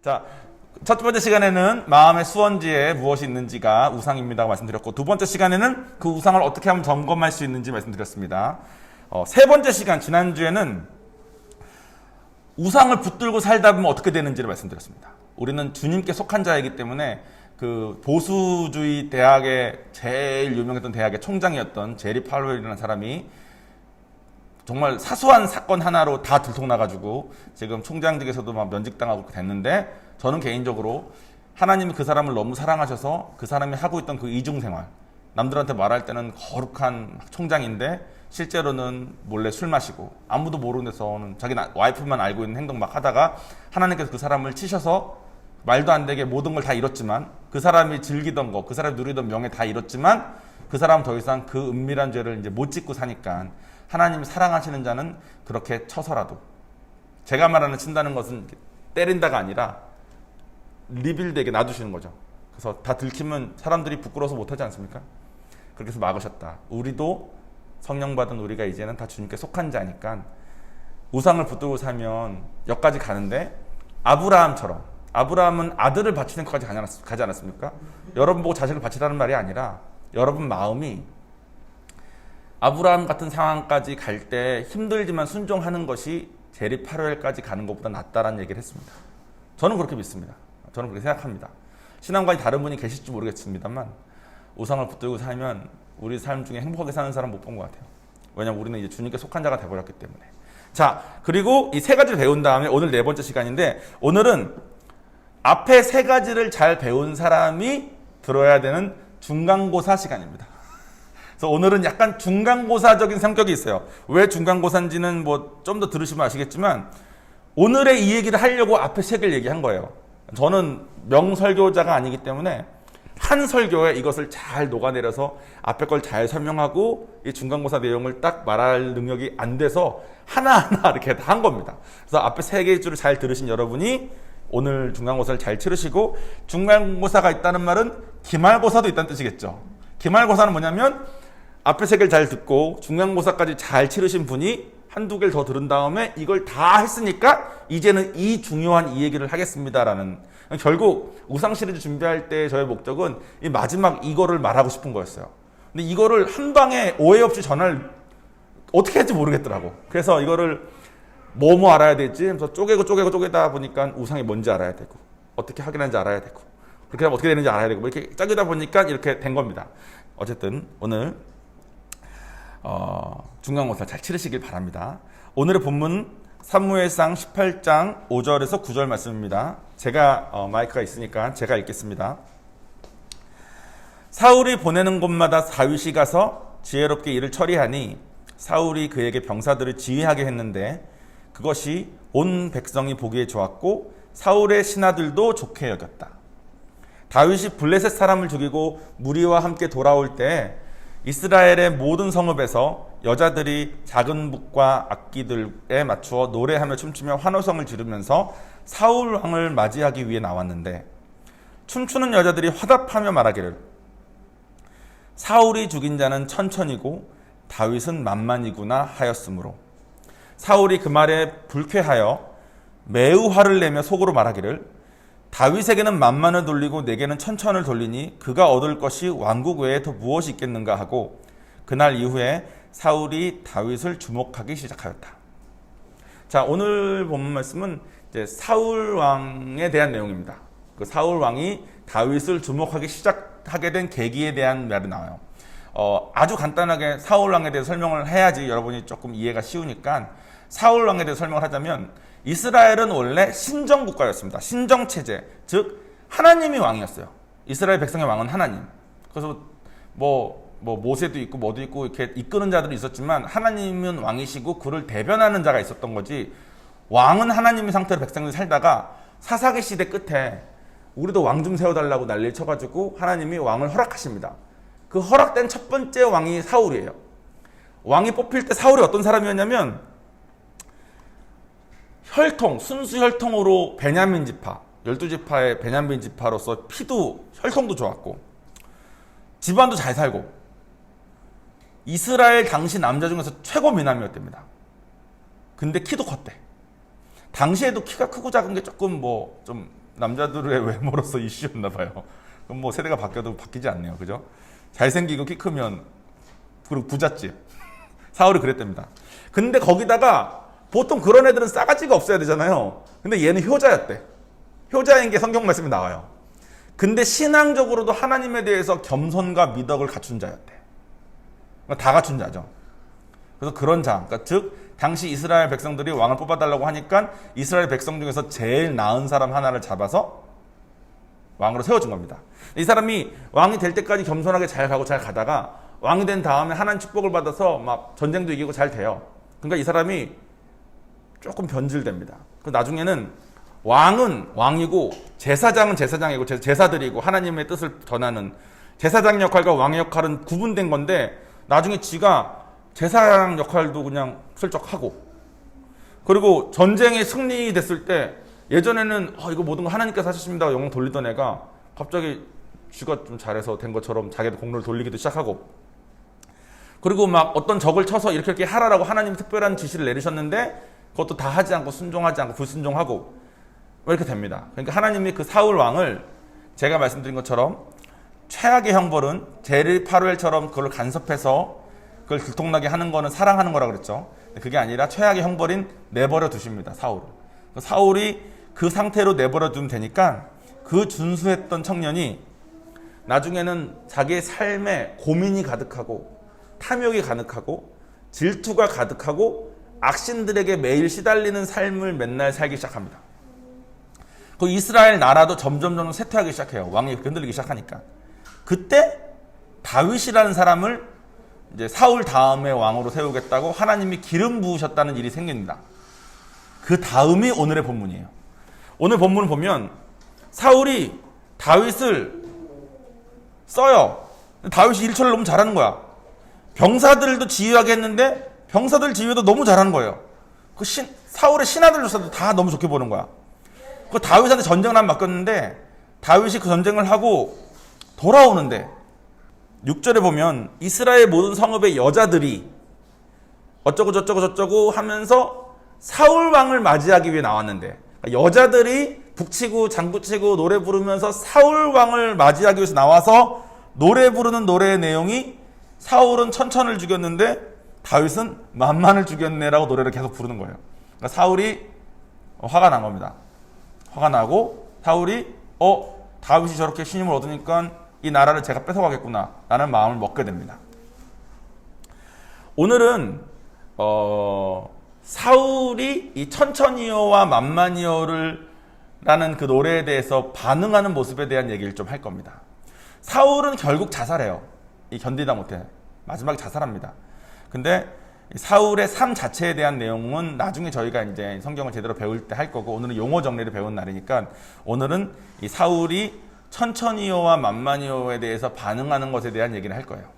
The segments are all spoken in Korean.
자, 첫 번째 시간에는 마음의 수원지에 무엇이 있는지가 우상입니다고 말씀드렸고, 두 번째 시간에는 그 우상을 어떻게 하면 점검할 수 있는지 말씀드렸습니다. 세 번째 시간, 지난주에는 우상을 붙들고 살다 보면 어떻게 되는지를 말씀드렸습니다. 우리는 주님께 속한 자이기 때문에 그 보수주의 대학의 제일 유명했던 대학의 총장이었던 제리 팔웰이라는 사람이 정말 사소한 사건 하나로 다 들통나가지고 지금 총장직에서도 막 면직당하고 됐는데, 저는 개인적으로 하나님이 그 사람을 너무 사랑하셔서 그 사람이 하고 있던 그 이중생활, 남들한테 말할 때는 거룩한 총장인데 실제로는 몰래 술 마시고 아무도 모르는 데서는 자기 와이프만 알고 있는 행동 막 하다가 하나님께서 그 사람을 치셔서 말도 안 되게 모든 걸 다 잃었지만, 그 사람이 즐기던 거, 그 사람이 누리던 명예 다 잃었지만 그 사람은 더 이상 그 은밀한 죄를 이제 못 짓고 사니까 하나님이 사랑하시는 자는 그렇게 쳐서라도, 제가 말하는 친다는 것은 때린다가 아니라 리빌드에게 놔두시는 거죠. 그래서 다 들키면 사람들이 부끄러워서 못하지 않습니까? 그렇게 해서 막으셨다. 우리도 성령 받은 우리가 이제는 다 주님께 속한 자니까 우상을 붙들고 살면 여기까지 가는데, 아브라함처럼, 아브라함은 아들을 바치는 것까지 가지 않았습니까? 여러분 보고 자식을 바치라는 말이 아니라 여러분 마음이 아브라함 같은 상황까지 갈 때 힘들지만 순종하는 것이 제리 파르엘까지 가는 것보다 낫다라는 얘기를 했습니다. 저는 그렇게 믿습니다. 저는 그렇게 생각합니다. 신앙관이 다른 분이 계실지 모르겠습니다만 우상을 붙들고 살면 우리 삶 중에 행복하게 사는 사람 못 본 것 같아요. 왜냐하면 우리는 이제 주님께 속한 자가 되어버렸기 때문에. 자, 그리고 이 세 가지를 배운 다음에 오늘 네 번째 시간인데, 오늘은 앞에 세 가지를 잘 배운 사람이 들어야 되는 중간고사 시간입니다. 그래서 오늘은 약간 중간고사적인 성격이 있어요. 왜 중간고사인지는 뭐 좀 더 들으시면 아시겠지만, 오늘의 이 얘기를 하려고 앞에 세 개를 얘기한 거예요. 저는 명설교자가 아니기 때문에 한 설교에 이것을 잘 녹아내려서 앞에 걸 잘 설명하고 이 중간고사 내용을 딱 말할 능력이 안 돼서 하나하나 이렇게 한 겁니다. 그래서 앞에 세 개의 줄을 잘 들으신 여러분이 오늘 중간고사를 잘 치르시고, 중간고사가 있다는 말은 기말고사도 있다는 뜻이겠죠. 기말고사는 뭐냐면 앞에 세 개를 잘 듣고 중간고사까지 잘 치르신 분이 한두 개를 더 들은 다음에 이걸 다 했으니까 이제는 이 중요한 이 얘기를 하겠습니다라는, 결국 우상 시리즈 준비할 때 저의 목적은 이 마지막 이거를 말하고 싶은 거였어요. 근데 이거를 한 방에 오해 없이 전할 어떻게 할지 모르겠더라고. 그래서 이거를 뭐 알아야 되지? 그래서 쪼개다 보니까 우상이 뭔지 알아야 되고, 어떻게 확인하는지 알아야 되고, 그렇게 하면 어떻게 되는지 알아야 되고, 이렇게 짜다 보니까 이렇게 된 겁니다. 어쨌든 오늘 중간고사 잘 치르시길 바랍니다. 오늘의 본문 사무엘상 18장 5절에서 9절 말씀입니다. 제가 마이크가 있으니까 제가 읽겠습니다. 사울이 보내는 곳마다 다윗이 가서 지혜롭게 일을 처리하니 사울이 그에게 병사들을 지휘하게 했는데 그것이 온 백성이 보기에 좋았고 사울의 신하들도 좋게 여겼다. 다윗이 블레셋 사람을 죽이고 무리와 함께 돌아올 때 이스라엘의 모든 성읍에서 여자들이 작은 북과 악기들에 맞추어 노래하며 춤추며 환호성을 지르면서 사울 왕을 맞이하기 위해 나왔는데, 춤추는 여자들이 화답하며 말하기를 사울이 죽인 자는 천천이고 다윗은 만만이구나 하였으므로, 사울이 그 말에 불쾌하여 매우 화를 내며 속으로 말하기를 다윗에게는 만만을 돌리고 내게는 천천을 돌리니 그가 얻을 것이 왕국 외에 더 무엇이 있겠는가 하고, 그날 이후에 사울이 다윗을 주목하기 시작하였다. 자, 오늘 본문 말씀은 이제 사울 왕에 대한 내용입니다. 그 사울 왕이 다윗을 주목하기 시작하게 된 계기에 대한 말이 나와요. 아주 간단하게 사울 왕에 대해서 설명을 해야지 여러분이 조금 이해가 쉬우니까 사울 왕에 대해서 설명을 하자면, 이스라엘은 원래 신정국가였습니다. 신정체제, 즉 하나님이 왕이었어요. 이스라엘 백성의 왕은 하나님. 그래서 뭐 모세도 있고 뭐도 있고 이렇게 이끄는 자들이 있었지만 하나님은 왕이시고 그를 대변하는 자가 있었던 거지, 왕은 하나님의 상태로 백성들이 살다가 사사기 시대 끝에 우리도 왕 좀 세워달라고 난리를 쳐가지고 하나님이 왕을 허락하십니다. 그 허락된 첫 번째 왕이 사울이에요. 왕이 뽑힐 때 사울이 어떤 사람이었냐면 순수 혈통으로 베냐민 지파, 12지파의 베냐민 지파로서 피도 혈통도 좋았고 집안도 잘 살고 이스라엘 당시 남자 중에서 최고 미남이었답니다. 근데 키도 컸대. 당시에도 키가 크고 작은 게 조금 좀 남자들의 외모로서 이슈였나 봐요. 그럼 뭐 세대가 바뀌어도 바뀌지 않네요. 그죠? 잘생기고 키 크면, 그리고 부잣집. 사울이 그랬답니다. 근데 거기다가 보통 그런 애들은 싸가지가 없어야 되잖아요. 근데 얘는 효자였대. 효자인 게 성경 말씀이 나와요. 근데 신앙적으로도 하나님에 대해서 겸손과 미덕을 갖춘 자였대. 그러니까 다 갖춘 자죠. 그래서 그런 자, 그러니까 즉 당시 이스라엘 백성들이 왕을 뽑아달라고 하니까 이스라엘 백성 중에서 제일 나은 사람 하나를 잡아서 왕으로 세워준 겁니다. 이 사람이 왕이 될 때까지 겸손하게 잘 가고 잘 가다가 왕이 된 다음에 하나님 축복을 받아서 막 전쟁도 이기고 잘 돼요. 그러니까 이 사람이 조금 변질됩니다. 그 나중에는 왕은 왕이고 제사장은 제사장이고 제사드리고 하나님의 뜻을 전하는 제사장 역할과 왕의 역할은 구분된 건데 나중에 지가 제사장 역할도 그냥 슬쩍 하고 그리고 전쟁에 승리됐을 때 예전에는 이거 모든 거 하나님께서 하셨습니다 영광 돌리던 애가 갑자기 쥐가 좀 잘해서 된 것처럼 자기도 공로를 돌리기도 시작하고 그리고 막 어떤 적을 쳐서 이렇게 하라라고 하나님이 특별한 지시를 내리셨는데 그것도 다 하지 않고 순종하지 않고 불순종하고 이렇게 됩니다. 그러니까 하나님이 그 사울 왕을 제가 말씀드린 것처럼 최악의 형벌은 제르파루엘처럼 그걸 간섭해서 그걸 들통나게 하는 거는 사랑하는 거라 그랬죠. 그게 아니라 최악의 형벌인 내버려 두십니다. 사울을. 사울이 그 상태로 내버려 두면 되니까 그 준수했던 청년이 나중에는 자기의 삶에 고민이 가득하고 탐욕이 가득하고 질투가 가득하고 악신들에게 매일 시달리는 삶을 맨날 살기 시작합니다. 그 이스라엘 나라도 점점 쇠퇴하기 시작해요. 왕이 흔들리기 시작하니까. 그때 다윗이라는 사람을 이제 사울 다음에 왕으로 세우겠다고 하나님이 기름 부으셨다는 일이 생깁니다. 그 다음이 오늘의 본문이에요. 오늘 본문을 보면 사울이 다윗을 써요. 다윗이 일처를 너무 잘하는 거야. 병사들도 지휘하게 했는데 병사들 지휘도 너무 잘하는 거예요. 사울의 신하들조차도 다 너무 좋게 보는 거야. 그 다윗한테 전쟁을 한번 맡겼는데 다윗이 그 전쟁을 하고 돌아오는데 6절에 보면 이스라엘 모든 성읍의 여자들이 어쩌고 저쩌고 하면서 사울 왕을 맞이하기 위해 나왔는데 여자들이 북치고 장구치고 노래 부르면서 사울 왕을 맞이하기 위해서 나와서 노래 부르는 노래의 내용이 사울은 천천을 죽였는데 다윗은 만만을 죽였네라고 노래를 계속 부르는 거예요. 그러니까 사울이 화가 난 겁니다. 화가 나고 사울이 다윗이 저렇게 신임을 얻으니까 이 나라를 제가 뺏어가겠구나 라는 마음을 먹게 됩니다. 오늘은 사울이 이 천천히요와 만만히요를 라는 그 노래에 대해서 반응하는 모습에 대한 얘기를 좀 할 겁니다. 사울은 결국 자살해요. 견디다 못해 마지막에 자살합니다. 근데 사울의 삶 자체에 대한 내용은 나중에 저희가 이제 성경을 제대로 배울 때 할 거고 오늘은 용어 정리를 배운 날이니까 오늘은 이 사울이 천천히요와 만만히요에 대해서 반응하는 것에 대한 얘기를 할 거예요.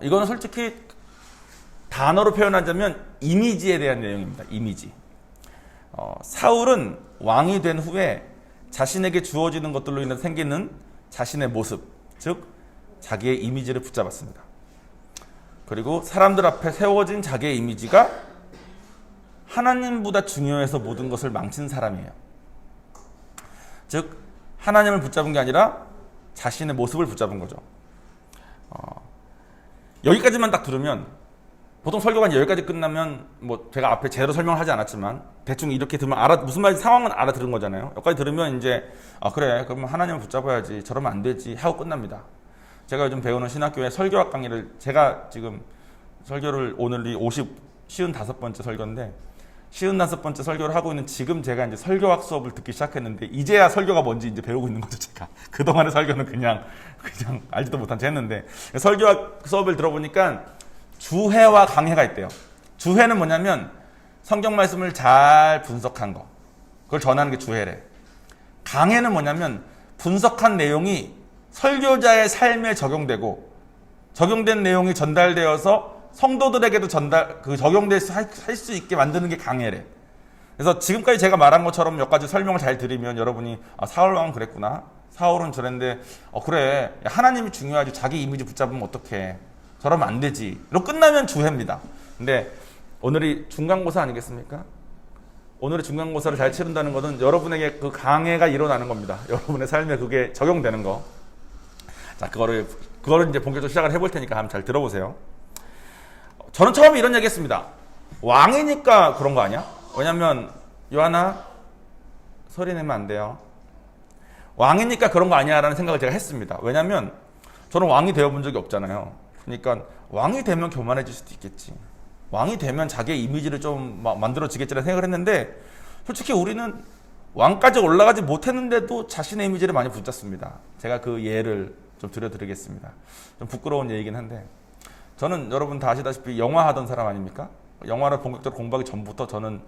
이거는 솔직히 단어로 표현하자면 이미지에 대한 내용입니다. 이미지. 사울은 왕이 된 후에 자신에게 주어지는 것들로 인해 생기는 자신의 모습, 즉 자기의 이미지를 붙잡았습니다. 그리고 사람들 앞에 세워진 자기의 이미지가 하나님보다 중요해서 모든 것을 망친 사람이에요. 즉 하나님을 붙잡은 게 아니라 자신의 모습을 붙잡은 거죠. 여기까지만 딱 들으면 보통 설교가 이제 여기까지 끝나면 뭐 제가 앞에 제대로 설명을 하지 않았지만 대충 이렇게 들으면 무슨 말인지 상황은 알아들은 거잖아요. 여기까지 들으면 이제 그래 그러면 하나님을 붙잡아야지 저러면 안 되지 하고 끝납니다. 제가 요즘 배우는 신학교의 설교학 강의를 제가 지금 설교를 오늘이 55번째 설교인데 55번째 설교를 하고 있는 지금 제가 이제 설교학 수업을 듣기 시작했는데 이제야 설교가 뭔지 이제 배우고 있는 거죠. 제가 그동안의 설교는 그냥 알지도 못한 채 했는데 설교학 수업을 들어보니까 주해와 강해가 있대요. 주해는 뭐냐면 성경 말씀을 잘 분석한 거 그걸 전하는 게 주해래. 강해는 뭐냐면 분석한 내용이 설교자의 삶에 적용되고 적용된 내용이 전달되어서 성도들에게도 적용될 할 수 있게 만드는 게 강해래. 그래서 지금까지 제가 말한 것처럼 몇 가지 설명을 잘 드리면 여러분이 사울 왕은 그랬구나. 사울은 저랬는데 그래 하나님이 중요하지 자기 이미지 붙잡으면 어떡해. 저러면 안 되지. 이로 끝나면 주해입니다. 근데 오늘이 중간고사 아니겠습니까? 오늘의 중간고사를 잘 치른다는 것은 여러분에게 그 강해가 일어나는 겁니다. 여러분의 삶에 그게 적용되는 거. 자, 그거를 이제 본격적으로 시작을 해볼 테니까 한번 잘 들어보세요. 저는 처음에 이런 얘기 했습니다. 왕이니까 그런 거 아니야? 왜냐면, 요하나, 소리 내면 안 돼요. 왕이니까 그런 거 아니야? 라는 생각을 제가 했습니다. 왜냐면, 저는 왕이 되어본 적이 없잖아요. 그러니까, 왕이 되면 교만해질 수도 있겠지. 왕이 되면 자기의 이미지를 좀 만들어지겠지라는 생각을 했는데, 솔직히 우리는 왕까지 올라가지 못했는데도 자신의 이미지를 많이 붙잡습니다. 제가 그 예를 좀 들려드리겠습니다. 좀 부끄러운 얘기긴 한데, 저는 여러분 다 아시다시피 영화 하던 사람 아닙니까? 영화를 본격적으로 공부하기 전부터 저는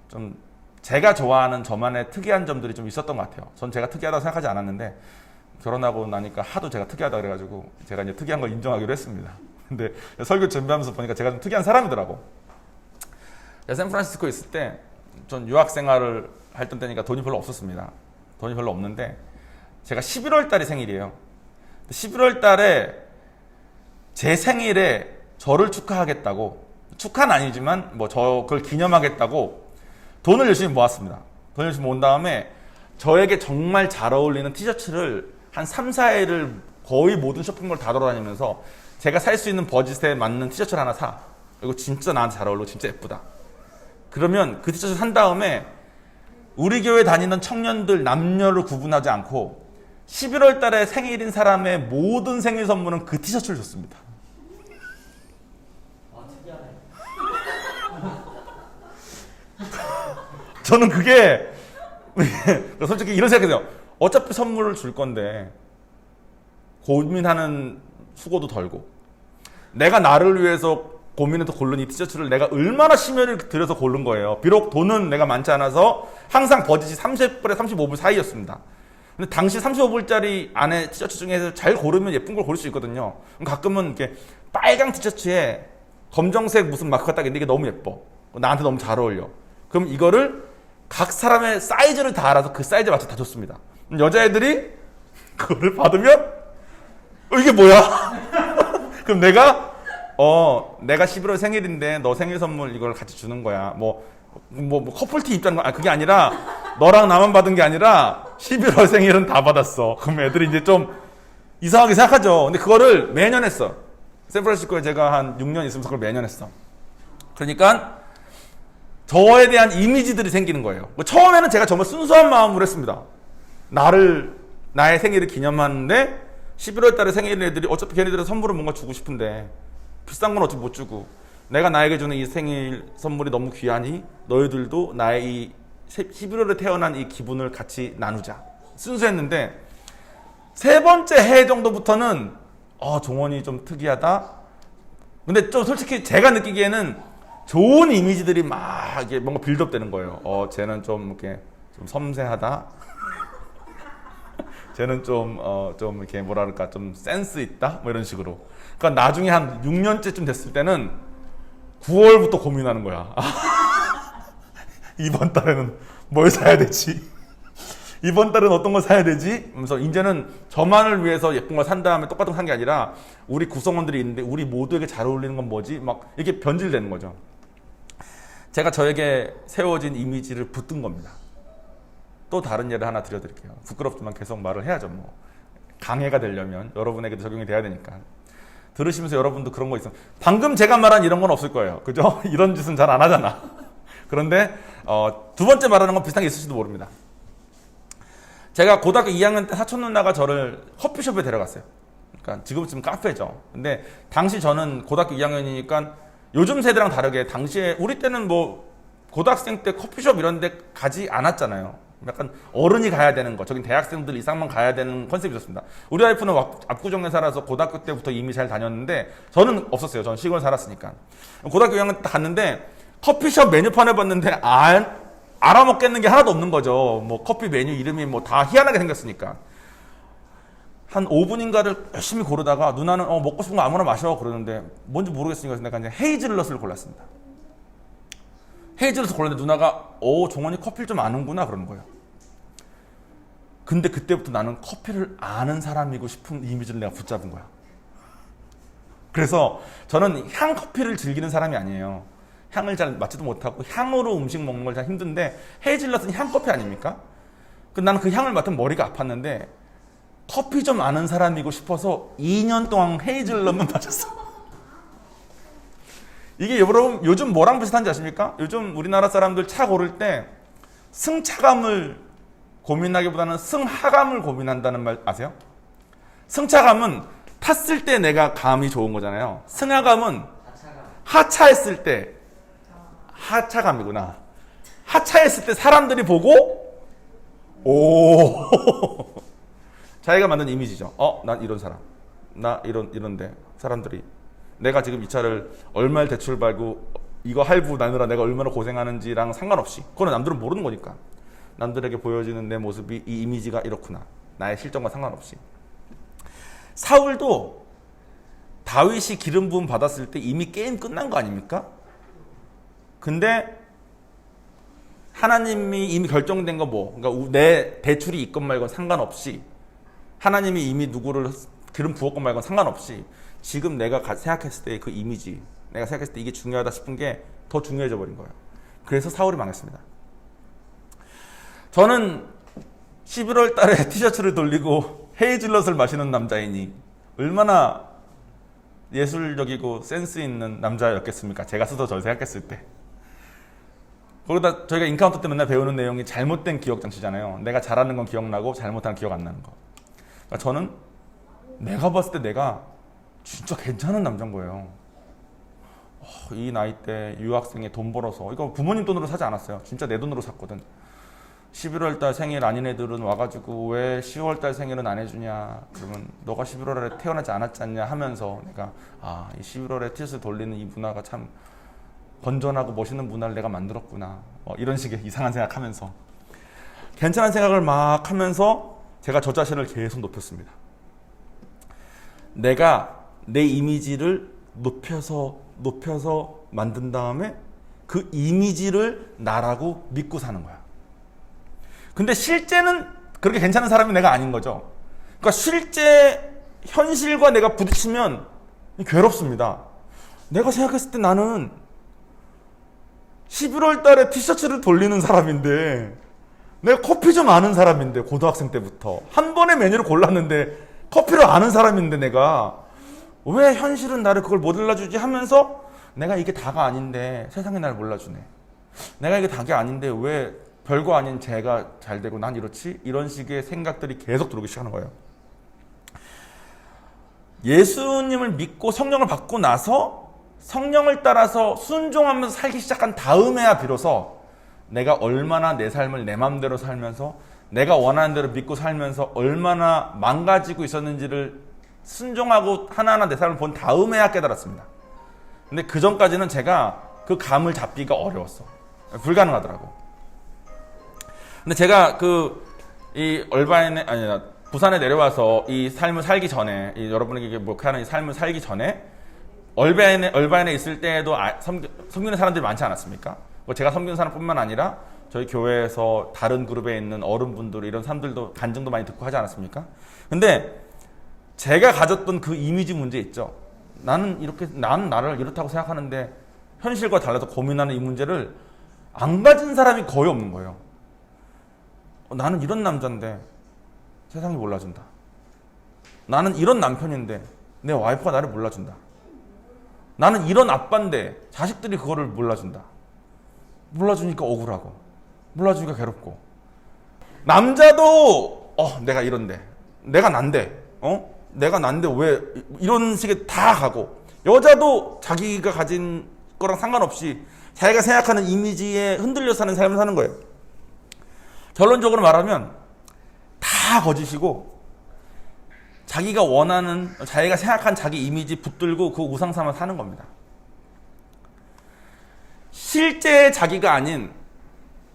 좀 제가 좋아하는 저만의 특이한 점들이 좀 있었던 것 같아요. 전 제가 특이하다고 생각하지 않았는데, 결혼하고 나니까 하도 제가 특이하다 그래가지고 제가 이제 특이한 걸 인정하기로 했습니다. 근데 설교 준비하면서 보니까 제가 좀 특이한 사람이더라고. 샌프란시스코에 있을 때 전 유학 생활을 했던 때니까 돈이 별로 없었습니다. 돈이 별로 없는데 제가 11월 달이 생일이에요. 11월 달에 제 생일에 저를 축하하겠다고, 축하는 아니지만 뭐 그걸 기념하겠다고 돈을 열심히 모았습니다. 돈을 열심히 모은 다음에 저에게 정말 잘 어울리는 티셔츠를 한 3, 4일을 거의 모든 쇼핑몰 다 돌아다니면서 제가 살 수 있는 버짓에 맞는 티셔츠를 하나 사. 이거 진짜 나한테 잘 어울리고 진짜 예쁘다. 그러면 그 티셔츠 산 다음에 우리 교회 다니는 청년들 남녀를 구분하지 않고 11월 달에 생일인 사람의 모든 생일 선물은 그 티셔츠를 줬습니다. 저는 그게 솔직히 이런 생각해요. 어차피 선물을 줄 건데 고민하는 수고도 덜고, 내가 나를 위해서 고민해서 고른 이 티셔츠를 내가 얼마나 심혈을 들여서 고른 거예요. 비록 돈은 내가 많지 않아서 항상 버짓이 30불에 35불 사이였습니다. 근데 당시 35불짜리 안에 티셔츠 중에서 잘 고르면 예쁜 걸 고를 수 있거든요. 가끔은 이렇게 빨강 티셔츠에 검정색 무슨 마크가 딱 있는데 이게 너무 예뻐. 나한테 너무 잘 어울려. 그럼 이거를 각 사람의 사이즈를 다 알아서 그 사이즈에 맞춰 다 줬습니다. 여자애들이 그거를 받으면 이게 뭐야? 그럼 내가 11월 생일인데 너 생일 선물 이걸 같이 주는 거야. 뭐 커플티 입자는 거, 그게 아니라 너랑 나만 받은 게 아니라 11월 생일은 다 받았어. 그럼 애들이 이제 좀 이상하게 생각하죠. 근데 그거를 매년 했어. 샌프란시스코에 제가 한 6년 있으면서 그걸 매년 했어. 그러니까 저에 대한 이미지들이 생기는 거예요. 처음에는 제가 정말 순수한 마음으로 했습니다. 나의 생일을 기념하는데 11월 달에 생일인 애들이 어차피 걔네들은 선물을 뭔가 주고 싶은데 비싼 건 어차피 못 주고, 내가 나에게 주는 이 생일 선물이 너무 귀하니 너희들도 나의 이 11월에 태어난 이 기분을 같이 나누자. 순수했는데 세 번째 해 정도부터는 종원이 좀 특이하다. 근데 좀 솔직히 제가 느끼기에는 좋은 이미지들이 막 이게 뭔가 빌드업 되는 거예요. 쟤는 좀 이렇게 좀 섬세하다. 쟤는 좀 이렇게 뭐랄까, 좀 센스 있다? 뭐 이런 식으로. 그러니까 나중에 한 6년째쯤 됐을 때는 9월부터 고민하는 거야. 이번 달에는 뭘 사야 되지? 이번 달은 어떤 걸 사야 되지? 그래서 이제는 저만을 위해서 예쁜 걸 산 다음에 똑같은 거 산 게 아니라 우리 구성원들이 있는데 우리 모두에게 잘 어울리는 건 뭐지? 막 이게 변질되는 거죠. 제가 저에게 세워진 이미지를 붙든 겁니다. 또 다른 예를 하나 드려드릴게요. 부끄럽지만 계속 말을 해야죠. 뭐 강해가 되려면 여러분에게도 적용이 돼야 되니까. 들으시면서 여러분도 그런 거 있어요. 방금 제가 말한 이런 건 없을 거예요. 그죠? 이런 짓은 잘 안 하잖아. 그런데 두 번째 말하는 건 비슷한 게 있을지도 모릅니다. 제가 고등학교 2학년 때 사촌 누나가 저를 커피숍에 데려갔어요. 그러니까 지금은 카페죠. 근데 당시 저는 고등학교 2학년이니까 요즘 세대랑 다르게 당시에 우리 때는 뭐 고등학생 때 커피숍 이런 데 가지 않았잖아요. 약간 어른이 가야 되는 거, 저긴 대학생들 이상만 가야 되는 컨셉이었습니다. 우리 와이프는 압구정에 살아서 고등학교 때부터 이미 잘 다녔는데 저는 없었어요. 저는 시골 살았으니까. 고등학교 2학년 때 갔는데 커피숍 메뉴판을 봤는데 알아먹겠는 게 하나도 없는 거죠. 뭐 커피 메뉴 이름이 뭐 다 희한하게 생겼으니까. 한 5분인가를 열심히 고르다가 누나는 먹고 싶은 거 아무나 마셔 그러는데 뭔지 모르겠으니까 내가 이제 헤이즐넛을 골랐습니다. 헤이즐넛을 골랐는데 누나가 종원이 커피를 좀 아는구나 그러는 거예요. 근데 그때부터 나는 커피를 아는 사람이고 싶은 이미지를 내가 붙잡은 거야. 그래서 저는 향 커피를 즐기는 사람이 아니에요. 향을 잘 맡지도 못하고 향으로 음식 먹는 걸 잘 힘든데 헤이즐넛은 향커피 아닙니까? 나는 그 향을 맡으면 머리가 아팠는데 커피 좀 아는 사람이고 싶어서 2년 동안 헤이즐넛만 마셨어. 이게 여러분 요즘 뭐랑 비슷한지 아십니까? 요즘 우리나라 사람들 차 고를 때 승차감을 고민하기보다는 승하감을 고민한다는 말 아세요? 승차감은 탔을 때 내가 감이 좋은 거잖아요. 승하감은 하차했을 때 하차감이구나. 하차했을 때 사람들이 보고 오 자기가 만든 이미지죠. 난 이런 사람, 나 이런데 사람들이 내가 지금 이 차를 얼마를 대출 받고 이거 할부 나누라 내가 얼마나 고생하는지랑 상관없이 그거는 남들은 모르는 거니까 남들에게 보여지는 내 모습이 이 이미지가 이렇구나. 나의 실정과 상관없이. 사울도 다윗이 기름 부음 받았을 때 이미 게임 끝난 거 아닙니까? 근데 하나님이 이미 결정된 거 그러니까 내 대출이 있건 말건 상관없이 하나님이 이미 누구를 기름 부었건 말건 상관없이 지금 내가 생각했을 때 그 이미지, 내가 생각했을 때 이게 중요하다 싶은 게 더 중요해져 버린 거예요. 그래서 사울이 망했습니다. 저는 11월 달에 티셔츠를 돌리고 헤이즐넛을 마시는 남자이니 얼마나 예술적이고 센스 있는 남자였겠습니까? 제가 스스로 저를 생각했을 때. 거기다 저희가 인카운터 때 맨날 배우는 내용이 잘못된 기억 장치잖아요. 내가 잘하는 건 기억나고 잘못하는 기억 안 나는 거. 그러니까 저는 내가 봤을 때 내가 진짜 괜찮은 남자인 거예요. 이 나이 때 유학생에 돈 벌어서 이거 부모님 돈으로 사지 않았어요. 진짜 내 돈으로 샀거든. 11월 달 생일 아닌 애들은 와가지고 왜 10월 달 생일은 안 해주냐. 그러면 너가 11월에 태어나지 않았지 않냐 하면서 내가 이 11월에 티셔츠 돌리는 이 문화가 참 건전하고 멋있는 문화를 내가 만들었구나. 이런 식의 이상한 생각하면서 괜찮은 생각을 막 하면서 제가 저 자신을 계속 높였습니다. 내가 내 이미지를 높여서 만든 다음에 그 이미지를 나라고 믿고 사는 거야. 근데 실제는 그렇게 괜찮은 사람이 내가 아닌 거죠. 그러니까 실제 현실과 내가 부딪히면 괴롭습니다. 내가 생각했을 때 나는 11월 달에 티셔츠를 돌리는 사람인데 내가 커피 좀 아는 사람인데 고등학생 때부터 한 번의 메뉴를 골랐는데 커피를 아는 사람인데 내가 왜 현실은 나를 그걸 못 몰라주지 하면서 내가 이게 다가 아닌데 세상이 나를 몰라주네. 내가 이게 다가 아닌데 왜 별거 아닌 쟤가 잘 되고 난 이렇지? 이런 식의 생각들이 계속 들어오기 시작하는 거예요. 예수님을 믿고 성령을 받고 나서 성령을 따라서 순종하면서 살기 시작한 다음에야 비로소 내가 얼마나 내 삶을 내 맘대로 살면서 내가 원하는 대로 믿고 살면서 얼마나 망가지고 있었는지를 순종하고 하나하나 내 삶을 본 다음에야 깨달았습니다. 근데 그 전까지는 제가 그 감을 잡기가 어려웠어. 불가능하더라고. 근데 제가 부산에 내려와서 이 삶을 살기 전에, 여러분에게 목회하는 이 삶을 살기 전에, 얼바인에 있을 때에도 섬기는 사람들이 많지 않았습니까? 제가 섬기는 사람뿐만 아니라 저희 교회에서 다른 그룹에 있는 어른분들, 이런 사람들도 간증도 많이 듣고 하지 않았습니까? 근데 제가 가졌던 그 이미지 문제 있죠. 나는 나를 이렇다고 생각하는데 현실과 달라서 고민하는 이 문제를 안 가진 사람이 거의 없는 거예요. 나는 이런 남자인데 세상이 몰라준다. 나는 이런 남편인데 내 와이프가 나를 몰라준다. 나는 이런 아빠인데 자식들이 그거를 몰라준다. 몰라주니까 억울하고 몰라주니까 괴롭고. 남자도 내가 이런데 내가 난데 내가 난데 왜 이런 식의 다 가고, 여자도 자기가 가진 거랑 상관없이 자기가 생각하는 이미지에 흔들려 사는 삶을 사는 거예요. 결론적으로 말하면 다 거짓이고 자기가 원하는, 자기가 생각한 자기 이미지 붙들고 그 우상 삼아 사는 겁니다. 실제 자기가 아닌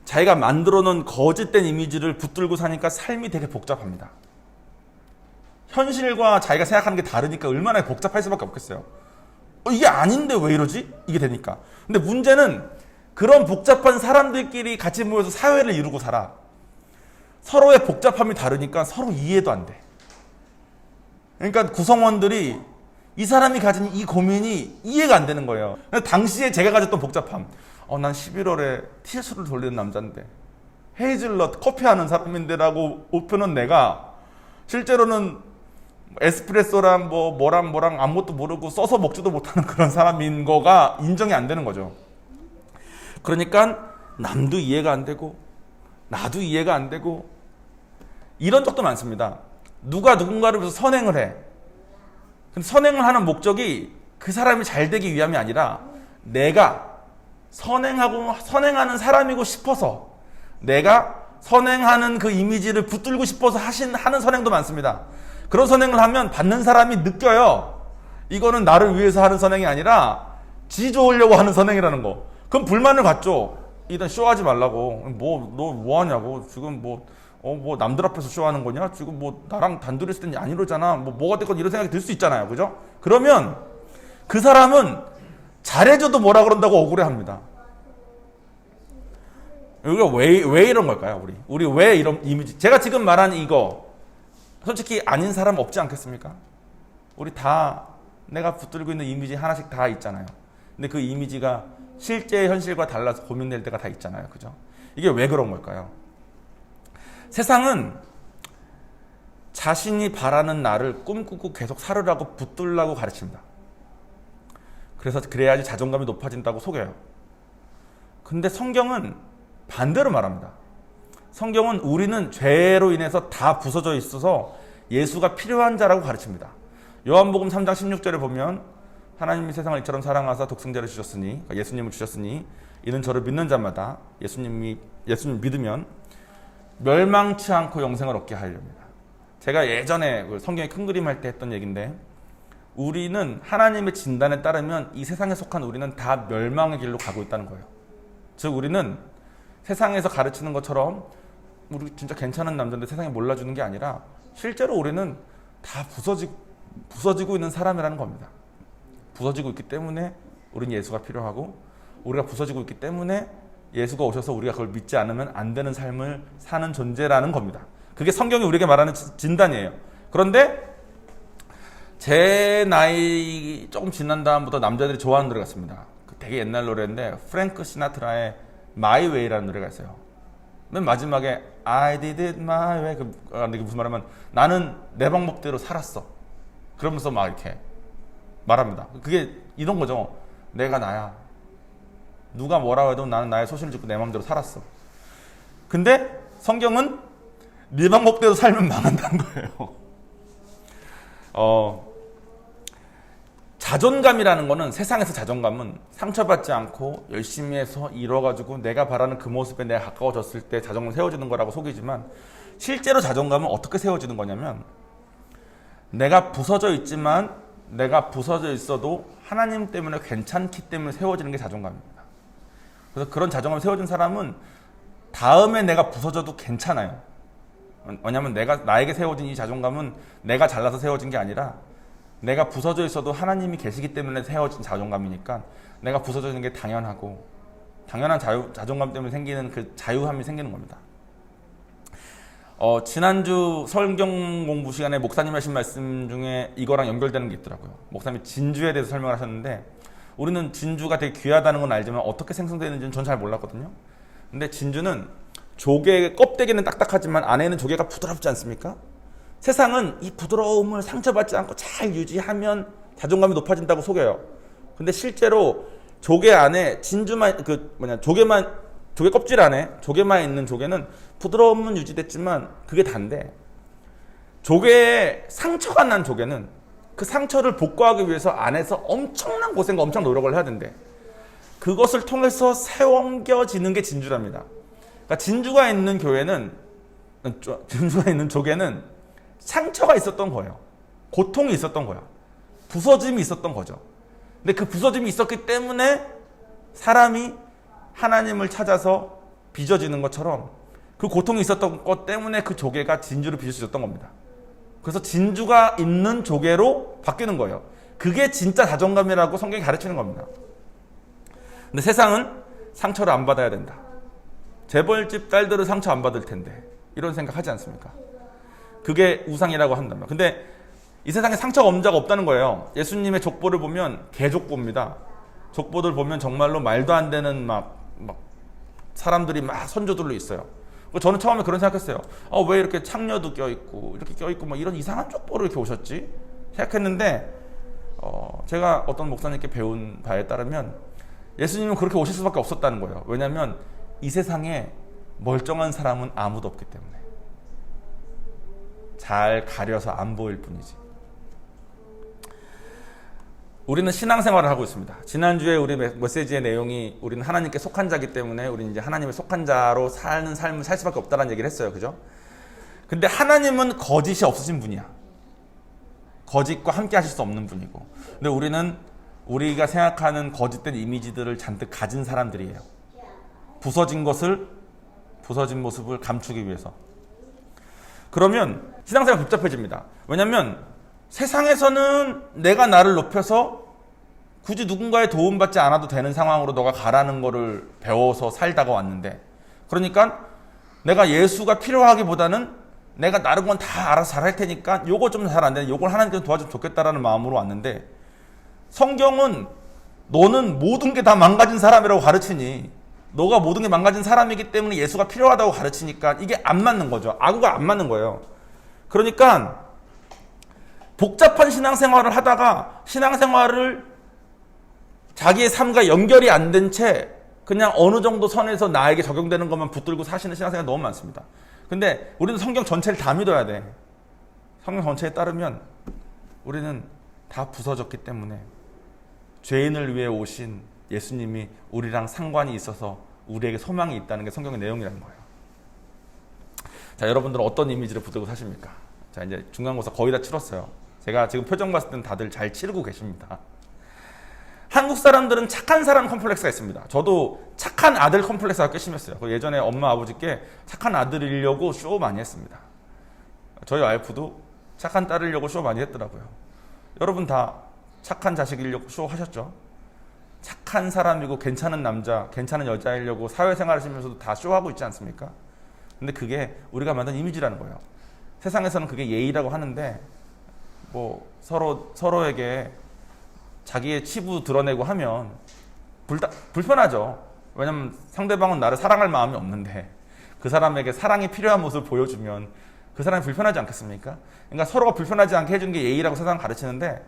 자기가 만들어 놓은 거짓된 이미지를 붙들고 사니까 삶이 되게 복잡합니다. 현실과 자기가 생각하는 게 다르니까 얼마나 복잡할 수밖에 없겠어요. 이게 아닌데 왜 이러지? 이게 되니까. 근데 문제는 그런 복잡한 사람들끼리 같이 모여서 사회를 이루고 살아. 서로의 복잡함이 다르니까 서로 이해도 안 돼. 그러니까 구성원들이 이 사람이 가진 이 고민이 이해가 안 되는 거예요. 당시에 제가 가졌던 복잡함. 난 11월에 티셔츠를 돌리는 남자인데 헤이즐넛 커피하는 사람인데라고 오픈은 내가 실제로는 에스프레소랑 뭐랑 아무것도 모르고 써서 먹지도 못하는 그런 사람인 거가 인정이 안 되는 거죠. 그러니까 남도 이해가 안 되고 나도 이해가 안 되고 이런 적도 많습니다. 누가 누군가를 위해서 선행을 해. 근데 선행을 하는 목적이 그 사람이 잘 되기 위함이 아니라 내가 선행하는 사람이고 싶어서 내가 선행하는 그 이미지를 붙들고 싶어서 하는 선행도 많습니다. 그런 선행을 하면 받는 사람이 느껴요. 이거는 나를 위해서 하는 선행이 아니라 지 좋으려고 하는 선행이라는 거. 그럼 불만을 갖죠. 일단 쇼하지 말라고. 너 뭐 하냐고. 지금 남들 앞에서 쇼하는 거냐? 지금 나랑 단둘이 있을 땐 안 이러잖아. 뭐가 됐건 이런 생각이 들 수 있잖아요. 그죠? 그러면 그 사람은 잘해줘도 뭐라 그런다고 억울해 합니다. 우리가 왜 이런 걸까요? 우리 왜 이런 이미지? 제가 지금 말한 이거 솔직히 아닌 사람 없지 않겠습니까? 우리 다 내가 붙들고 있는 이미지 하나씩 다 있잖아요. 근데 그 이미지가 실제 현실과 달라서 고민될 때가 다 있잖아요. 그죠? 이게 왜 그런 걸까요? 세상은 자신이 바라는 나를 꿈꾸고 계속 살으라고 붙들라고 가르칩니다. 그래야지 자존감이 높아진다고 속여요. 근데 성경은 반대로 말합니다. 성경은 우리는 죄로 인해서 다 부서져 있어서 예수가 필요한 자라고 가르칩니다. 요한복음 3장 16절에 보면 하나님이 세상을 이처럼 사랑하사 독생자를 주셨으니, 그러니까 예수님을 주셨으니 이는 저를 믿는 자마다 예수님 믿으면 멸망치 않고 영생을 얻게 하려입니다. 제가 예전에 성경의 큰 그림 할 때 했던 얘기인데 우리는 하나님의 진단에 따르면 이 세상에 속한 우리는 다 멸망의 길로 가고 있다는 거예요. 즉 우리는 세상에서 가르치는 것처럼 우리 진짜 괜찮은 남자인데 세상에 몰라주는 게 아니라 실제로 우리는 다 부서지고 있는 사람이라는 겁니다. 부서지고 있기 때문에 우리는 예수가 필요하고 우리가 부서지고 있기 때문에 예수가 오셔서 우리가 그걸 믿지 않으면 안 되는 삶을 사는 존재라는 겁니다. 그게 성경이 우리에게 말하는 진단이에요. 그런데 제 나이 조금 지난 다음부터 남자들이 좋아하는 노래 같습니다. 되게 옛날 노래인데 프랭크 시나트라의 My Way라는 노래가 있어요. 맨 마지막에 I did it my way. 이게 무슨 말하면 나는 내 방법대로 살았어. 그러면서 막 이렇게 말합니다. 그게 이런 거죠. 내가 나야. 누가 뭐라고 해도 나는 나의 소신을 짓고 내 마음대로 살았어. 근데 성경은 네 방법대로 살면 망한다는 거예요. 자존감이라는 거는 세상에서 자존감은 상처받지 않고 열심히 해서 이뤄가지고 내가 바라는 그 모습에 내가 가까워졌을 때 자존감 세워지는 거라고 속이지만 실제로 자존감은 어떻게 세워지는 거냐면 내가 부서져 있지만 내가 부서져 있어도 하나님 때문에 괜찮기 때문에 세워지는 게 자존감입니다. 그래서 그런 자존감이 세워진 사람은 다음에 내가 부서져도 괜찮아요. 왜냐하면 나에게 세워진 이 자존감은 내가 잘나서 세워진 게 아니라 내가 부서져 있어도 하나님이 계시기 때문에 세워진 자존감이니까 내가 부서져 있는 게 당연하고 당연한 자존감 때문에 생기는 그 자유함이 생기는 겁니다. 지난주 성경 공부 시간에 목사님 하신 말씀 중에 이거랑 연결되는 게 있더라고요. 목사님이 진주에 대해서 설명을 하셨는데 우리는 진주가 되게 귀하다는 건 알지만 어떻게 생성되는지는 전 잘 몰랐거든요. 근데 진주는 조개 껍데기는 딱딱하지만 안에는 조개가 부드럽지 않습니까? 세상은 이 부드러움을 상처받지 않고 잘 유지하면 자존감이 높아진다고 속여요. 근데 실제로 조개 안에 조개 껍질 안에 조개만 있는 조개는 부드러움은 유지됐지만 그게 단데 조개에 상처가 난 조개는 그 상처를 복구하기 위해서 안에서 엄청난 고생과 엄청난 노력을 해야 된대. 그것을 통해서 세워겨지는 게 진주랍니다. 그러니까 진주가 있는 조개는 상처가 있었던 거예요. 고통이 있었던 거야. 부서짐이 있었던 거죠. 근데 그 부서짐이 있었기 때문에 사람이 하나님을 찾아서 빚어지는 것처럼 그 고통이 있었던 것 때문에 그 조개가 진주로 빚어졌던 겁니다. 그래서 진주가 있는 조개로 바뀌는 거예요. 그게 진짜 자존감이라고 성경이 가르치는 겁니다. 근데 세상은 상처를 안 받아야 된다. 재벌집 딸들은 상처 안 받을 텐데 이런 생각 하지 않습니까? 그게 우상이라고 한다면. 근데 이 세상에 상처가 없는 자가 없다는 거예요. 예수님의 족보를 보면 개족보입니다. 족보들 보면 정말로 말도 안 되는 막 사람들이 막 선조들로 있어요. 저는 처음에 그런 생각했어요. 왜 이렇게 창녀도 껴있고 이렇게 껴있고 막 이런 이상한 족보를 이렇게 오셨지? 생각했는데 제가 어떤 목사님께 배운 바에 따르면 예수님은 그렇게 오실 수밖에 없었다는 거예요. 왜냐하면 이 세상에 멀쩡한 사람은 아무도 없기 때문에 잘 가려서 안 보일 뿐이지. 우리는 신앙생활을 하고 있습니다. 지난주에 우리 메시지의 내용이 우리는 하나님께 속한 자이기 때문에 우리는 이제 하나님의 속한 자로 사는 삶을 살 수밖에 없다는 얘기를 했어요. 그죠? 근데 하나님은 거짓이 없으신 분이야. 거짓과 함께 하실 수 없는 분이고. 근데 우리는 우리가 생각하는 거짓된 이미지들을 잔뜩 가진 사람들이에요. 부서진 모습을 감추기 위해서. 그러면 신앙생활 복잡해집니다. 왜냐하면 세상에서는 내가 나를 높여서 굳이 누군가의 도움받지 않아도 되는 상황으로 너가 가라는 거를 배워서 살다가 왔는데, 그러니까 내가 예수가 필요하기보다는 내가 나른 건 다 알아서 잘할 테니까 요거 좀 잘 안 되네, 요걸 하나님께서 도와주면 좋겠다라는 마음으로 왔는데, 성경은 너는 모든 게 다 망가진 사람이라고 가르치니, 너가 모든 게 망가진 사람이기 때문에 예수가 필요하다고 가르치니까 이게 안 맞는 거죠. 아구가 안 맞는 거예요. 그러니까 복잡한 신앙생활을 하다가 신앙생활을 자기의 삶과 연결이 안 된 채 그냥 어느 정도 선에서 나에게 적용되는 것만 붙들고 사시는 신앙생활이 너무 많습니다. 근데 우리는 성경 전체를 다 믿어야 돼. 성경 전체에 따르면 우리는 다 부서졌기 때문에 죄인을 위해 오신 예수님이 우리랑 상관이 있어서 우리에게 소망이 있다는 게 성경의 내용이라는 거예요. 자, 여러분들은 어떤 이미지를 붙들고 사십니까? 자, 이제 중간고사 거의 다 치렀어요. 제가 지금 표정 봤을 땐 다들 잘 치르고 계십니다. 한국 사람들은 착한 사람 컴플렉스가 있습니다. 저도 착한 아들 컴플렉스가 꽤 심했어요. 예전에 엄마 아버지께 착한 아들이려고 쇼 많이 했습니다. 저희 와이프도 착한 딸이려고 쇼 많이 했더라고요. 여러분 다 착한 자식이려고 쇼 하셨죠? 착한 사람이고 괜찮은 남자, 괜찮은 여자이려고 사회생활 하시면서도 다 쇼하고 있지 않습니까? 근데 그게 우리가 만든 이미지라는 거예요. 세상에서는 그게 예의라고 하는데 서로에게 자기의 치부 드러내고 하면 불편하죠. 왜냐면 상대방은 나를 사랑할 마음이 없는데 그 사람에게 사랑이 필요한 모습을 보여주면 그 사람이 불편하지 않겠습니까? 그러니까 서로가 불편하지 않게 해주는 게 예의라고 세상은 가르치는데,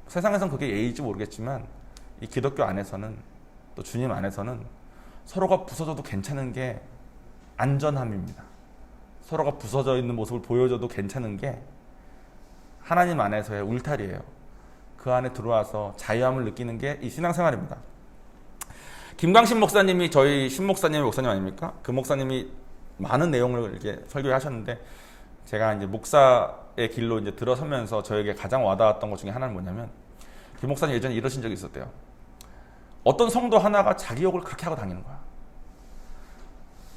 세상에서는 그게 예의인지 모르겠지만 이 기독교 안에서는, 또 주님 안에서는 서로가 부서져도 괜찮은 게 안전함입니다. 서로가 부서져 있는 모습을 보여줘도 괜찮은 게 하나님 안에서의 울타리예요. 그 안에 들어와서 자유함을 느끼는 게 이 신앙생활입니다. 김광신 목사님이 저희 신목사님의 목사님 아닙니까? 그 목사님이 많은 내용을 이렇게 설교하셨는데, 제가 이제 목사의 길로 이제 들어서면서 저에게 가장 와닿았던 것 중에 하나는 뭐냐면, 김 목사님 예전에 이러신 적이 있었대요. 어떤 성도 하나가 자기 욕을 그렇게 하고 다니는 거야.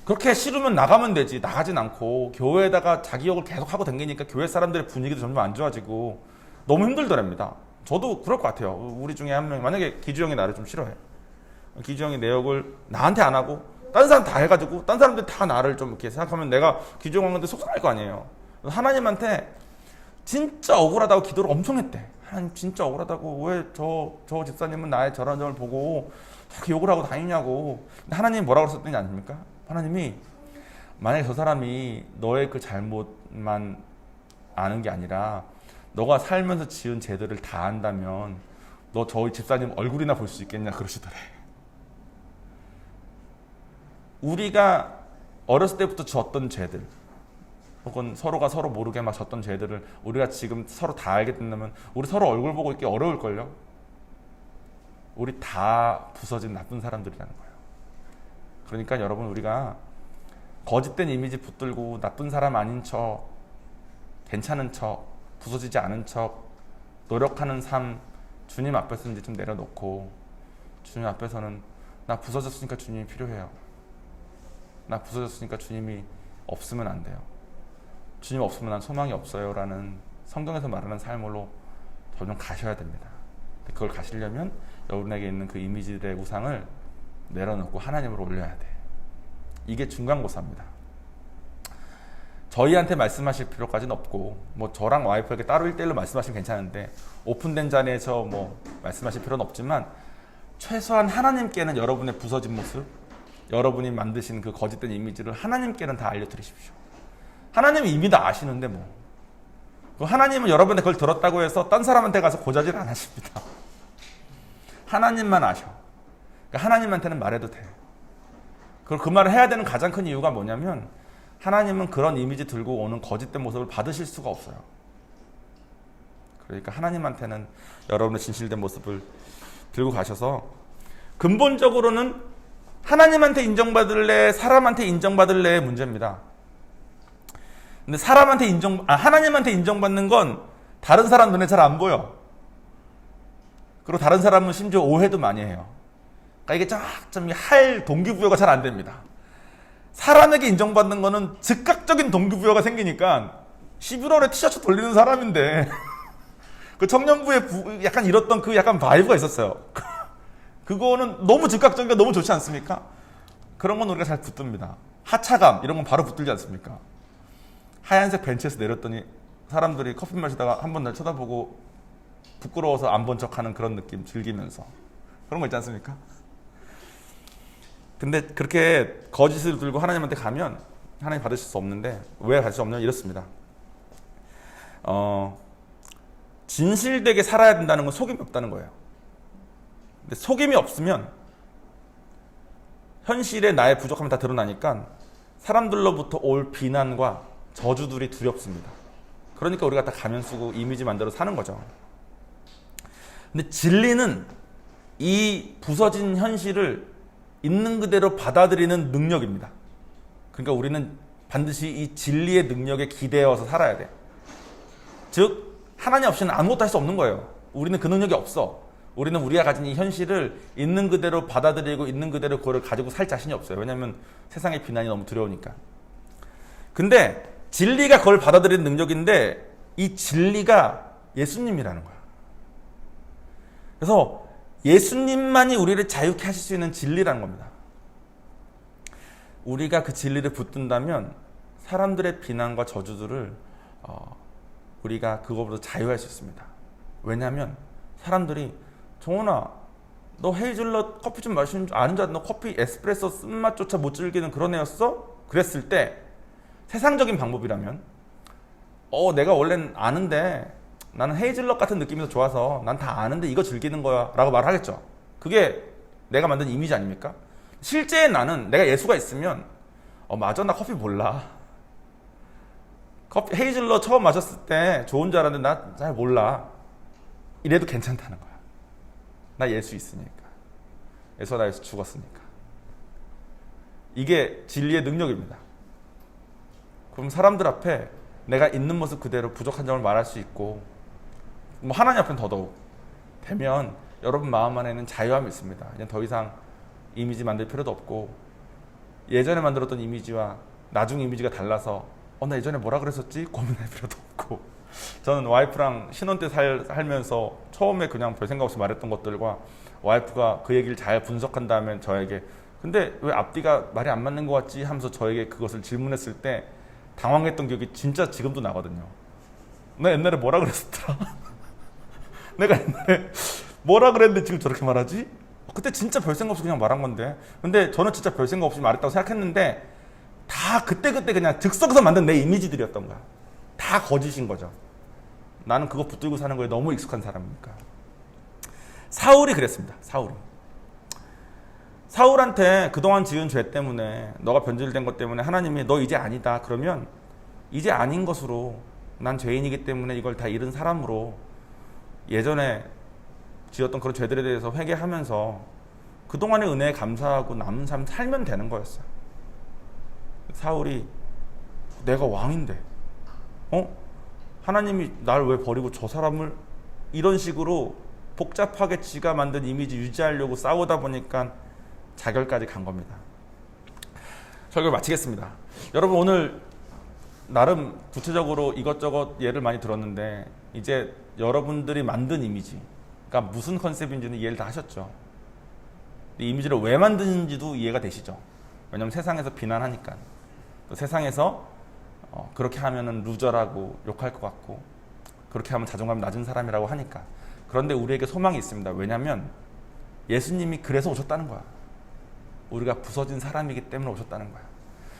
그렇게 싫으면 나가면 되지, 나가진 않고 교회에다가 자기 욕을 계속 하고 다니니까 교회 사람들의 분위기도 점점 안 좋아지고 너무 힘들더랍니다. 저도 그럴 것 같아요. 우리 중에 한 명, 만약에 기주형이 나를 좀 싫어해. 기주형이 내 욕을 나한테 안 하고 딴 사람 다 해가지고 딴 사람들 다 나를 좀 이렇게 생각하면 내가 기주형한테 속상할 거 아니에요. 하나님한테 진짜 억울하다고 기도를 엄청 했대. 하나님 진짜 억울하다고, 왜 저 집사님은 나의 저런 점을 보고 저렇게 욕을 하고 다니냐고. 근데 하나님이 뭐라고 그랬었는지 아십니까? 하나님이 만약에 저 사람이 너의 그 잘못만 아는 게 아니라 너가 살면서 지은 죄들을 다 안다면 너 저희 집사님 얼굴이나 볼 수 있겠냐 그러시더래. 우리가 어렸을 때부터 졌던 죄들, 혹은 서로가 서로 모르게 막 졌던 죄들을 우리가 지금 서로 다 알게 된다면 우리 서로 얼굴 보고 있기 어려울걸요? 우리 다 부서진 나쁜 사람들이라는 거예요. 그러니까 여러분, 우리가 거짓된 이미지 붙들고 나쁜 사람 아닌 척, 괜찮은 척, 부서지지 않은 척 노력하는 삶, 주님 앞에서 이제 좀 내려놓고, 주님 앞에서는 나 부서졌으니까 주님이 필요해요. 나 부서졌으니까 주님이 없으면 안 돼요. 주님 없으면 난 소망이 없어요 라는 성경에서 말하는 삶으로 점점 가셔야 됩니다. 그걸 가시려면 여러분에게 있는 그 이미지들의 우상을 내려놓고 하나님으로 올려야 돼. 이게 중간고사입니다. 저희한테 말씀하실 필요까지는 없고, 뭐 저랑 와이프에게 따로 1대1로 말씀하시면 괜찮은데 오픈된 자리에서 뭐 말씀하실 필요는 없지만, 최소한 하나님께는 여러분의 부서진 모습, 여러분이 만드신 그 거짓된 이미지를 하나님께는 다 알려드리십시오. 하나님이 이미 다 아시는데 뭐. 하나님은 여러분이 그걸 들었다고 해서 딴 사람한테 가서 고자질 안 하십니다. 하나님만 아셔. 그러니까 하나님한테는 말해도 돼. 그 말을 해야 되는 가장 큰 이유가 뭐냐면, 하나님은 그런 이미지 들고 오는 거짓된 모습을 받으실 수가 없어요. 그러니까 하나님한테는 여러분의 진실된 모습을 들고 가셔서, 근본적으로는 하나님한테 인정받을래, 사람한테 인정받을래의 문제입니다. 근데 하나님한테 인정받는 건 다른 사람 눈에 잘 안 보여. 그리고 다른 사람은 심지어 오해도 많이 해요. 그러니까 이게 좀 할 동기부여가 잘 안 됩니다. 사람에게 인정받는 거는 즉각적인 동기부여가 생기니까 11월에 티셔츠 돌리는 사람인데 그 청년부에 약간 이렇던 그 약간 바이브가 있었어요. 그거는 너무 즉각적이니까 너무 좋지 않습니까? 그런 건 우리가 잘 붙듭니다. 하차감 이런 건 바로 붙들지 않습니까? 하얀색 벤치에서 내렸더니 사람들이 커피 마시다가 한 번 날 쳐다보고 부끄러워서 안 본 척하는 그런 느낌 즐기면서 그런 거 있지 않습니까? 근데 그렇게 거짓을 들고 하나님한테 가면 하나님 받으실 수 없는데, 왜 받을 수 없냐면 이렇습니다. 진실되게 살아야 된다는 건 속임이 없다는 거예요. 근데 속임이 없으면 현실에 나의 부족함이 다 드러나니까 사람들로부터 올 비난과 저주들이 두렵습니다. 그러니까 우리가 다 가면 쓰고 이미지 만들어 사는 거죠. 근데 진리는 이 부서진 현실을 있는 그대로 받아들이는 능력입니다. 그러니까 우리는 반드시 이 진리의 능력에 기대어서 살아야 돼. 즉 하나님 없이는 아무것도 할 수 없는 거예요. 우리는 그 능력이 없어. 우리는 우리가 가진 이 현실을 있는 그대로 받아들이고 있는 그대로 그거를 가지고 살 자신이 없어요. 왜냐하면 세상의 비난이 너무 두려우니까. 근데 진리가 그걸 받아들이는 능력인데, 이 진리가 예수님이라는 거야. 그래서 예수님만이 우리를 자유케 하실 수 있는 진리라는 겁니다. 우리가 그 진리를 붙든다면 사람들의 비난과 저주들을 우리가 그거보다 자유할 수 있습니다. 왜냐하면 사람들이 정원아, 너 헤이즐넛 커피 좀 마시는 줄 아는 줄 알았는데 너 커피 에스프레소 쓴맛조차 못 즐기는 그런 애였어? 그랬을 때 세상적인 방법이라면 내가 원래는 아는데 나는 헤이즐넛 같은 느낌이 더 좋아서 난 다 아는데 이거 즐기는 거야 라고 말하겠죠. 그게 내가 만든 이미지 아닙니까? 실제 나는 내가 예수가 있으면 맞아, 나 커피 몰라. 헤이즐넛 처음 마셨을 때 좋은 줄 알았는데 나 잘 몰라. 이래도 괜찮다는 거야. 나 예수 있으니까. 예수가 나 위해서 죽었으니까. 이게 진리의 능력입니다. 그럼 사람들 앞에 내가 있는 모습 그대로 부족한 점을 말할 수 있고, 뭐 하나님 앞에는 더더욱 되면 여러분 마음 안에는 자유함이 있습니다. 그냥 더 이상 이미지 만들 필요도 없고, 예전에 만들었던 이미지와 나중 이미지가 달라서 나 예전에 뭐라 그랬었지? 고민할 필요도 없고. 저는 와이프랑 신혼 때 살면서 처음에 그냥 별 생각 없이 말했던 것들과 와이프가 그 얘기를 잘 분석한 다음에 저에게 근데 왜 앞뒤가 말이 안 맞는 것 같지? 하면서 저에게 그것을 질문했을 때 당황했던 기억이 진짜 지금도 나거든요. 나 옛날에 뭐라 그랬었더라? 내가 옛날에 뭐라 그랬는데 지금 저렇게 말하지? 그때 진짜 별 생각 없이 그냥 말한 건데. 근데 저는 진짜 별 생각 없이 말했다고 생각했는데 다 그때그때 그냥 즉석에서 만든 내 이미지들이었던 거야. 다 거짓인 거죠. 나는 그거 붙들고 사는 거에 너무 익숙한 사람이니까. 사울이 그랬습니다. 사울한테 그동안 지은 죄 때문에, 너가 변질된 것 때문에 하나님이 너 이제 아니다 그러면 이제 아닌 것으로, 난 죄인이기 때문에 이걸 다 잃은 사람으로 예전에 지었던 그런 죄들에 대해서 회개하면서 그동안의 은혜에 감사하고 남은 삶 살면 되는 거였어요. 사울이 내가 왕인데 하나님이 날 왜 버리고 저 사람을, 이런 식으로 복잡하게 지가 만든 이미지 유지하려고 싸우다 보니까 자결까지 간 겁니다. 설교를 마치겠습니다. 여러분, 오늘 나름 구체적으로 이것저것 예를 많이 들었는데 이제 여러분들이 만든 이미지가 무슨 컨셉인지는 이해를 다 하셨죠. 이 이미지를 왜 만드는지도 이해가 되시죠. 왜냐하면 세상에서 비난하니까, 또 세상에서 그렇게 하면은 루저라고 욕할 것 같고, 그렇게 하면 자존감이 낮은 사람이라고 하니까. 그런데 우리에게 소망이 있습니다. 왜냐하면 예수님이 그래서 오셨다는 거야. 우리가 부서진 사람이기 때문에 오셨다는 거야.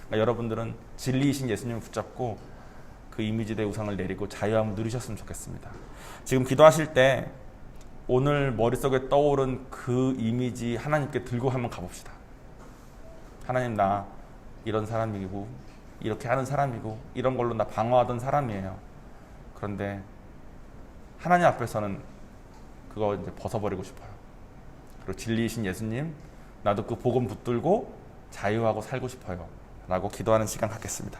그러니까 여러분들은 진리이신 예수님을 붙잡고 그 이미지대 우상을 내리고 자유함을 누리셨으면 좋겠습니다. 지금 기도하실 때 오늘 머릿속에 떠오른 그 이미지 하나님께 들고 한번 가봅시다. 하나님, 나 이런 사람이고 이렇게 하는 사람이고 이런 걸로 나 방어하던 사람이에요. 그런데 하나님 앞에서는 그거 이제 벗어버리고 싶어요. 그리고 진리이신 예수님, 나도 그 복음 붙들고 자유하고 살고 싶어요 라고 기도하는 시간 갖겠습니다.